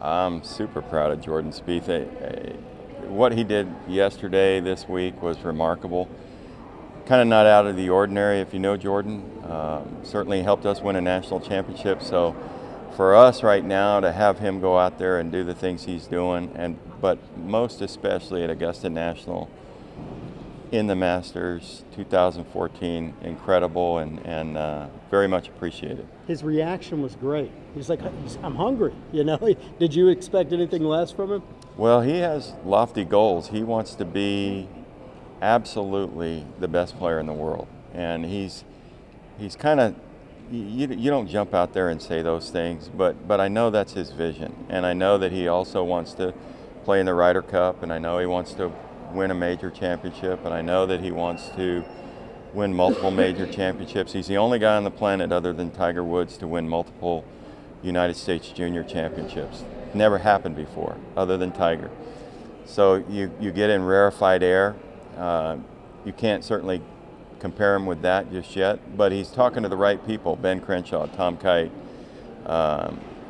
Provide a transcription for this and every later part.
I'm super proud of Jordan Spieth. What he did yesterday, this week, was remarkable. Kind of not out of the ordinary, if you know Jordan. Certainly helped us win a national championship. So for us right now to have him go out there and do the things he's doing, but most especially at Augusta National in the Masters 2014, incredible and very much appreciated. His reaction was great. He's like, I'm hungry, you know? Did you expect anything less from him? Well, he has lofty goals. He wants to be absolutely the best player in the world. And he's kind of, you don't jump out there and say those things, but I know that's his vision. And I know that he also wants to play in the Ryder Cup, and I know he wants to win a major championship, and I know that he wants to win multiple major championships. He's the only guy on the planet other than Tiger Woods to win multiple United States Junior Championships. Never happened before, other than Tiger. So you get in rarefied air. You can't certainly compare him with that just yet, but he's talking to the right people, Ben Crenshaw, Tom Kite,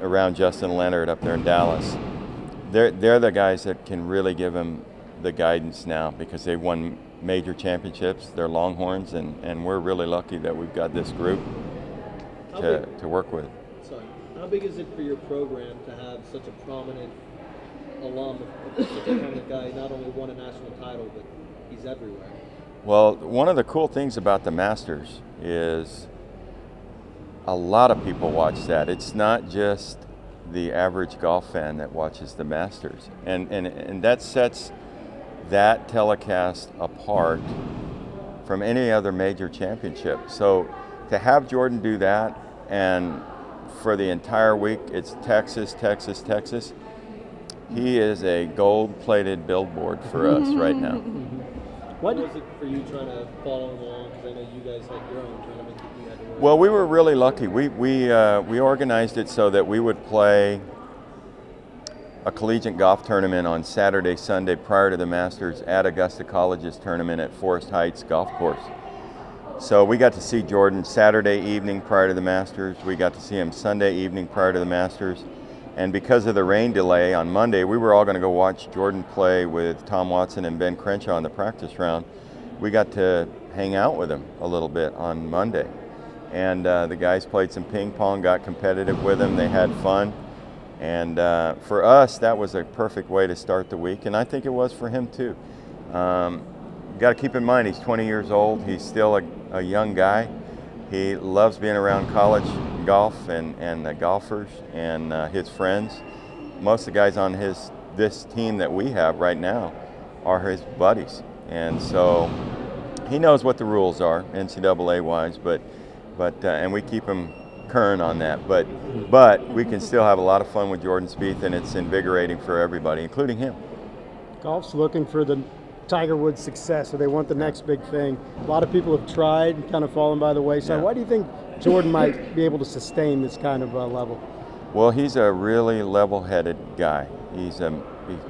around Justin Leonard up there in Dallas. They're the guys that can really give him the guidance now because they've won major championships. They're Longhorns, and we're really lucky that we've got this group to work with. Sorry. How big is it for your program to have such a prominent alum, such a prominent guy, not only won a national title, but he's everywhere? Well, one of the cool things about the Masters is a lot of people watch that. It's not just the average golf fan that watches the Masters. And that sets that telecast apart from any other major championship. So to have Jordan do that, and for the entire week it's Texas, Texas, Texas, he is a gold-plated billboard for us right now. What was it for you trying to follow along? Because I know you guys had your own tournament that you had to win. Well, we were really lucky. We organized it so that we would play a collegiate golf tournament on Saturday, Sunday prior to the Masters at Augusta College's tournament at Forest Heights Golf Course. So we got to see Jordan Saturday evening prior to the Masters. We got to see him Sunday evening prior to the Masters. And because of the rain delay on Monday, we were all going to go watch Jordan play with Tom Watson and Ben Crenshaw in the practice round. We got to hang out with him a little bit on Monday. And the guys played some ping pong, got competitive with him. They had fun. And for us, that was a perfect way to start the week, and I think it was for him too. You got to keep in mind, he's 20 years old. He's still a young guy. He loves being around college golf and the golfers and his friends. Most of the guys on this team that we have right now are his buddies, and so he knows what the rules are, NCAA-wise, but and we keep him current on that, but we can still have a lot of fun with Jordan Spieth, and it's invigorating for everybody, including him. Golf's looking for the Tiger Woods success, so they want the next big thing. A lot of people have tried and kind of fallen by the wayside. Why do you think Jordan might be able to sustain this kind of level? Well, he's a really level-headed guy. He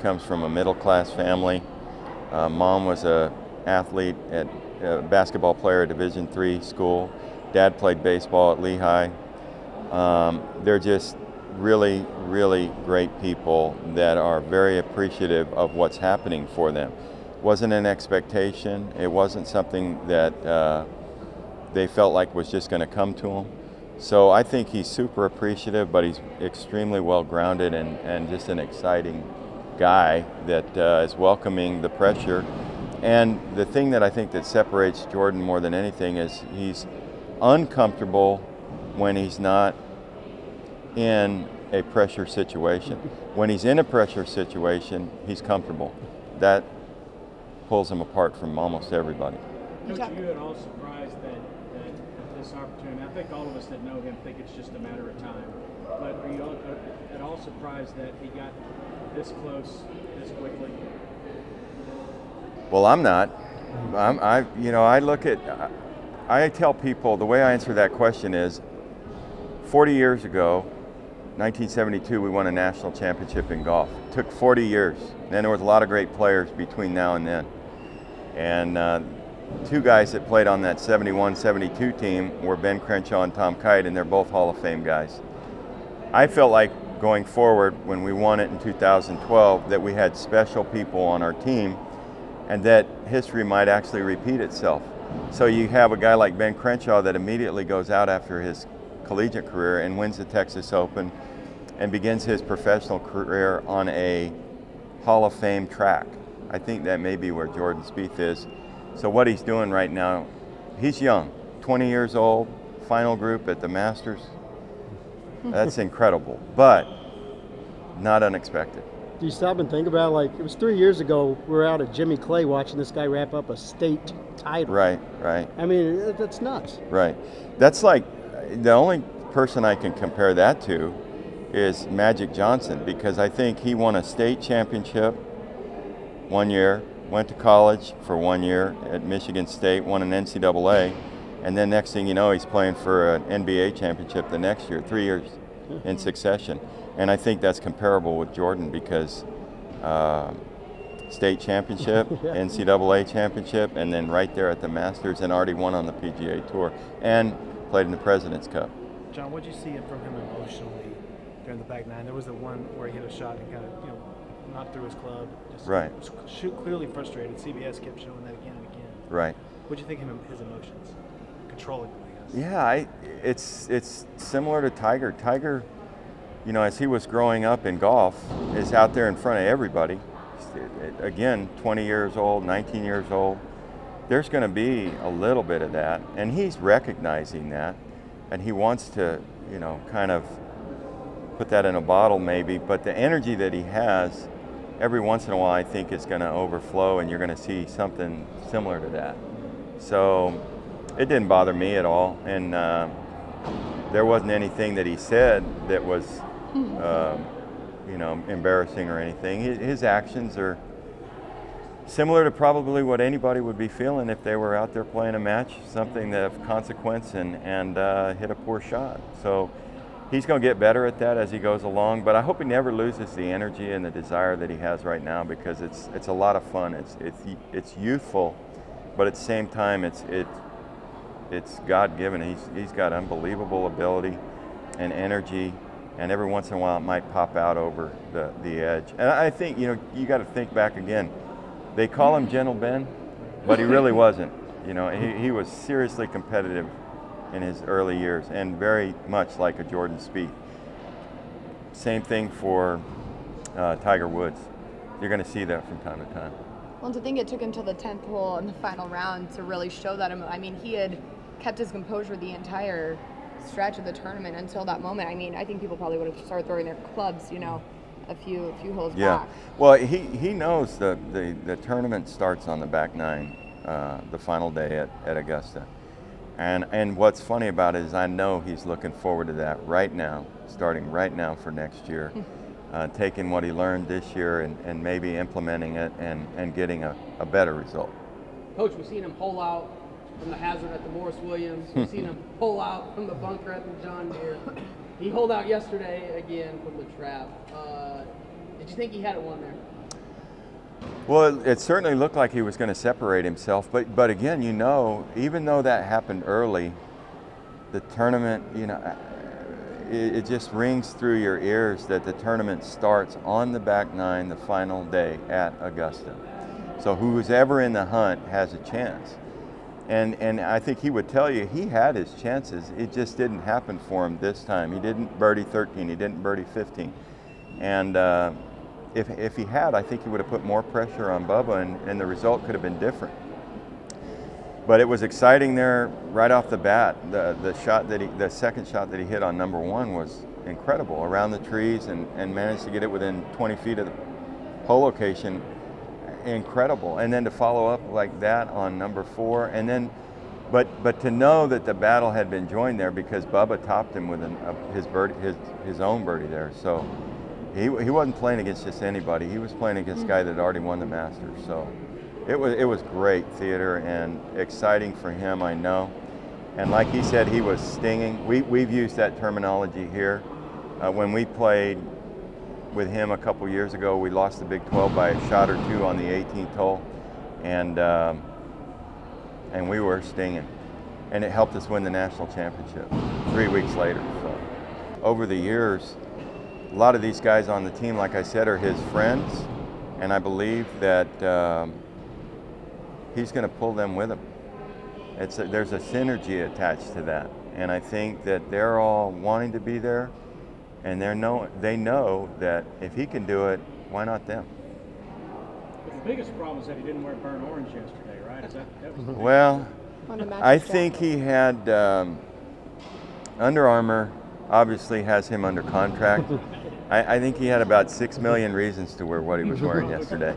comes from a middle-class family. Mom was a athlete, a basketball player at Division III school. Dad played baseball at Lehigh. They're just really, really great people that are very appreciative of what's happening for them. It wasn't an expectation. It wasn't something that they felt like was just going to come to them. So I think he's super appreciative, but he's extremely well-grounded and just an exciting guy that is welcoming the pressure. And the thing that I think that separates Jordan more than anything is he's uncomfortable when he's not in a pressure situation. When he's in a pressure situation, he's comfortable. That pulls him apart from almost everybody. Coach, are you at all surprised that this opportunity, I think all of us that know him think it's just a matter of time, but are you at all surprised that he got this close this quickly? Well, I'm not. I tell people, the way I answer that question is, 40 years ago, 1972, we won a national championship in golf. It took 40 years. Then there was a lot of great players between now and then. And two guys that played on that 71-72 team were Ben Crenshaw and Tom Kite, and they're both Hall of Fame guys. I felt like going forward, when we won it in 2012, that we had special people on our team, and that history might actually repeat itself. So you have a guy like Ben Crenshaw that immediately goes out after his collegiate career and wins the Texas Open and begins his professional career on a Hall of Fame track. I think that may be where Jordan Spieth is. So what he's doing right now, he's young, 20 years old, final group at the Masters. That's incredible, but not unexpected. Do you stop and think about, like, it was 3 years ago, we were out at Jimmy Clay watching this guy wrap up a state title. Right, right. I mean, that's nuts. Right. That's like, the only person I can compare that to is Magic Johnson, because I think he won a state championship 1 year, went to college for 1 year at Michigan State, won an NCAA, and then next thing you know, he's playing for an NBA championship the next year, 3 years in succession. And I think that's comparable with Jordan, because state championship, Yeah. NCAA championship, and then right there at the Masters, and already won on the PGA Tour, and played in the President's Cup. John, what did you see from him emotionally during the back nine? There was the one where he hit a shot and kind of, knocked through his club. Just Right. Clearly frustrated. CBS kept showing that again and again. Right. What do you think of his emotions? Controlling them, I guess. Yeah, it's similar to Tiger. Tiger, as he was growing up in golf, is out there in front of everybody. Again, 20 years old, 19 years old. There's going to be a little bit of that, and he's recognizing that, and he wants to, kind of put that in a bottle maybe, but the energy that he has, every once in a while I think is going to overflow, and you're going to see something similar to that. So it didn't bother me at all, and there wasn't anything that he said that was, embarrassing or anything. His actions are similar to probably what anybody would be feeling if they were out there playing a match, something of consequence, and hit a poor shot. So he's going to get better at that as he goes along, but I hope he never loses the energy and the desire that he has right now, because it's a lot of fun. It's youthful, but at the same time it's God-given. He's got unbelievable ability and energy, and every once in a while it might pop out over the edge. And I think, you got to think back again. They call him Gentle Ben, but he really wasn't. He was seriously competitive in his early years, and very much like a Jordan Spieth. Same thing for Tiger Woods. You're going to see that from time to time. Well, to think it took him till the 10th hole in the final round to really show that. I mean, he had kept his composure the entire stretch of the tournament until that moment. I mean, I think people probably would have started throwing their clubs, a few holes back. Well, he knows the tournament starts on the back nine, the final day at Augusta. And what's funny about it is I know he's looking forward to that right now, starting right now for next year, taking what he learned this year and maybe implementing it and getting a better result. Coach, we've seen him hole out from the hazard at the Morris Williams. We've seen him hole out from the bunker at the John Deere. He holed out yesterday again from the trap. Did you think he had it won there? Well, it certainly looked like he was going to separate himself, but again, even though that happened early, the tournament, it just rings through your ears that the tournament starts on the back nine, the final day at Augusta. So who's ever in the hunt has a chance. And I think he would tell you he had his chances. It just didn't happen for him this time. He didn't birdie 13, he didn't birdie 15. And if he had, I think he would have put more pressure on Bubba, and the result could have been different. But it was exciting there right off the bat. The second shot that he hit on number one was incredible, around the trees, and managed to get it within 20 feet of the hole location. Incredible. And then to follow up like that on number four, and then but to know that the battle had been joined there because Bubba topped him with his own birdie there. So he wasn't playing against just anybody. He was playing against a guy that had already won the Masters. So it was great theater and exciting for him, I know. And like he said, he was stinging. We've used that terminology here. When we played with him a couple years ago, we lost the Big 12 by a shot or two on the 18th hole, and we were stinging, and it helped us win the national championship 3 weeks later. So over the years, a lot of these guys on the team, like I said, are his friends, and I believe that he's going to pull them with him. There's a synergy attached to that, and I think that they're all wanting to be there, and they know that if he can do it, why not them? But the biggest problem is that he didn't wear burnt orange yesterday, right? That was Well, On a match I jacket. think he had Under Armour obviously has him under contract. I think he had about 6 million reasons to wear what he was wearing yesterday.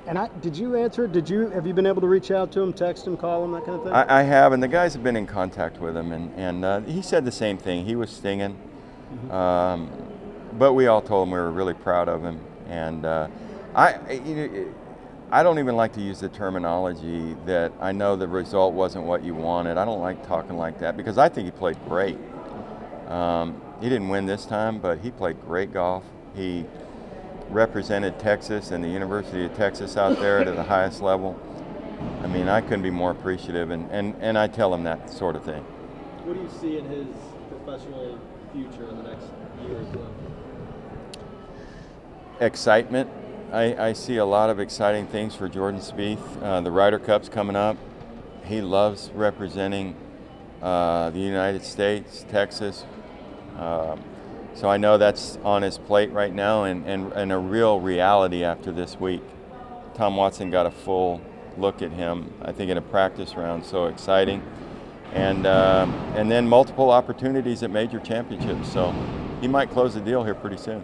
And did you answer it? Have you been able to reach out to him, text him, call him, that kind of thing? I have, and the guys have been in contact with him, and he said the same thing. He was stinging, but we all told him we were really proud of him. And I don't even like to use the terminology that I know the result wasn't what you wanted. I don't like talking like that because I think he played great. He didn't win this time, but he played great golf. He represented Texas and the University of Texas out there to the highest level. I mean, I couldn't be more appreciative, and I tell him that sort of thing. What do you see in his professional future in the next year or so? Excitement. I see a lot of exciting things for Jordan Spieth. The Ryder Cup's coming up. He loves representing the United States, Texas. So I know that's on his plate right now, and a real reality after this week. Tom Watson got a full look at him, I think, in a practice round, so exciting. And then multiple opportunities at major championships, so he might close the deal here pretty soon.